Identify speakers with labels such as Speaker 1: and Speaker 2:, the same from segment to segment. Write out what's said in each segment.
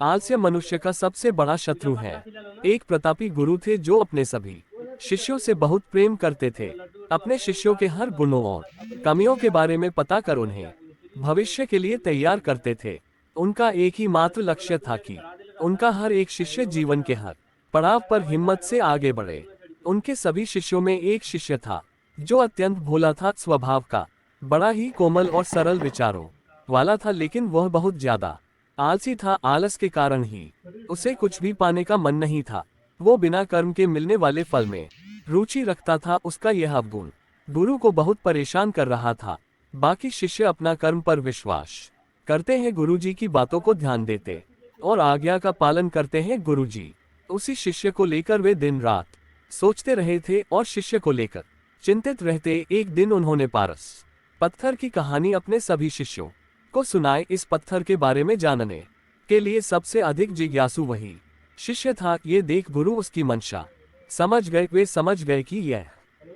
Speaker 1: आलस्य मनुष्य का सबसे बड़ा शत्रु है। एक प्रतापी गुरु थे जो अपने सभी शिष्यों से बहुत प्रेम करते थे। अपने शिष्यों के हर गुणों और कमियों के बारे में पता कर उन्हें भविष्य के लिए तैयार करते थे। उनका एक ही मात्र लक्ष्य था कि उनका हर एक शिष्य जीवन के हर पड़ाव पर हिम्मत से आगे बढ़े। उनके सभी शिष्यों में एक शिष्य था जो अत्यंत भोला था, स्वभाव का बड़ा ही कोमल और सरल विचारों वाला था, लेकिन वह बहुत ज्यादा आलसी था। आलस के कारण ही उसे कुछ भी पाने का मन नहीं था। वो बिना कर्म के मिलने वाले फल में रुचि रखता था। उसका यह अवगुण गुरु को बहुत परेशान कर रहा था। बाकी शिष्य अपना कर्म पर विश्वास करते हैं, गुरुजी की बातों को ध्यान देते और आज्ञा का पालन करते हैं। गुरुजी उसी शिष्य को लेकर वे दिन रात सोचते रहे थे और शिष्य को लेकर चिंतित रहते। एक दिन उन्होंने पारस पत्थर की कहानी अपने सभी शिष्यों को सुनाई। इस पत्थर के बारे में जानने के लिए सबसे अधिक जिज्ञासु वही शिष्य था। ये देख गुरु उसकी मंशा समझ गए। वे समझ गए कि यह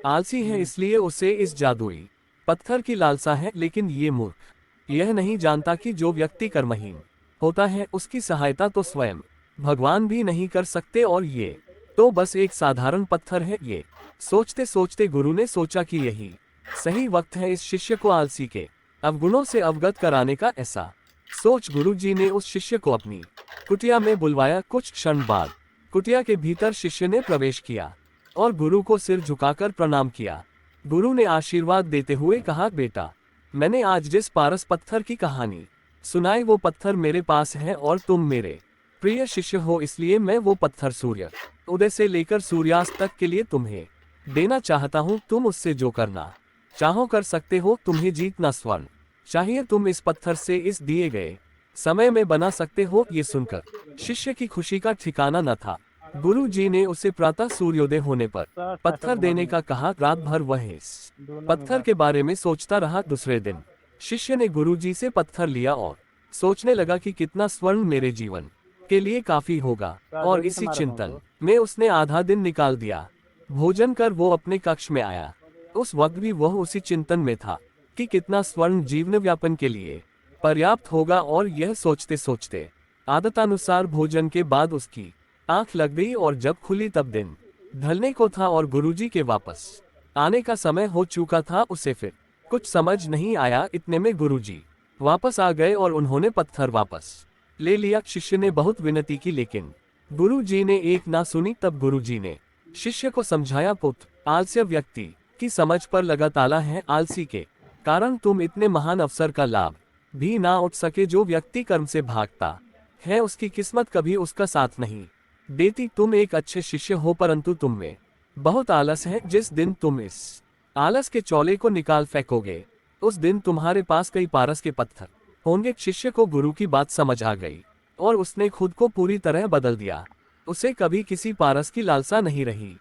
Speaker 1: आलसी है, इसलिए उसे इस जादुई पत्थर की लालसा है। लेकिन ये मूर्ख यह नहीं जानता कि जो व्यक्ति कर्महीन होता है उसकी सहायता तो स्वयं भगवान भी नहीं कर सकते, और ये तो बस एक साधारण पत्थर है। ये सोचते सोचते गुरु ने सोचा कि यही सही वक्त है इस शिष्य को आलसी के अवगुणों से अवगत कराने का। ऐसा सोच गुरु जी ने उस शिष्य को अपनी कुटिया में बुलवाया। कुछ क्षण बाद कुटिया के भीतर शिष्य ने प्रवेश किया और गुरु को सिर झुकाकर प्रणाम किया। गुरु ने आशीर्वाद देते हुए कहा, बेटा, मैंने आज जिस पारस पत्थर की कहानी सुनाई वो पत्थर मेरे पास है और तुम मेरे प्रिय शिष्य हो, इसलिए मैं वो पत्थर सूर्य उदय से लेकर सूर्यास्त तक के लिए तुम्हें देना चाहता हूँ। तुम उससे जो करना चाहो कर सकते हो। तुम्हें जीतना स्वर्ण चाहिए, तुम इस पत्थर से इस दिए गए समय में बना सकते हो। ये सुनकर शिष्य की खुशी का ठिकाना न था। गुरु जी ने उसे प्रातः सूर्योदय होने पर पत्थर देने का कहा। रात भर वह इस पत्थर के बारे में सोचता रहा। दूसरे दिन शिष्य ने गुरु जी से पत्थर लिया और सोचने लगा कि कितना स्वर्ण मेरे जीवन के लिए काफी होगा, और इसी चिंतन में उसने आधा दिन निकाल दिया। भोजन कर वो अपने कक्ष में आया। उस वक्त भी वह उसी चिंतन में था कि कितना स्वर्ण जीवन व्यापन के लिए पर्याप्त होगा, और यह सोचते सोचते आदतानुसार भोजन के बाद उसकी आंख लग गई, और जब खुली तब दिन ढलने को था और गुरुजी के वापस आने का समय हो चुका था। उसे फिर कुछ समझ नहीं आया। इतने में गुरुजी वापस आ गए और उन्होंने पत्थर वापस ले लिया। शिष्य ने बहुत विनती की, लेकिन गुरुजी ने एक ना सुनी। तब गुरुजी ने शिष्य को समझाया, पुत्र, आलस्य व्यक्ति की समझ पर लगा ताला है। आलसी के कारण तुम इतने महान अवसर का लाभ भी ना उठ सके। जो व्यक्ति कर्म से भागता है उसकी किस्मत कभी उसका साथ नहीं देती। तुम एक अच्छे शिष्य हो, परंतु तुम में बहुत आलस है। जिस दिन तुम इस आलस के चौले को निकाल फेंकोगे उस दिन तुम्हारे पास कई पारस के पत्थर होंगे। शिष्य को गुरु की बात समझ आ गई और उसने खुद को पूरी तरह बदल दिया। उसे कभी किसी पारस की लालसा नहीं रही।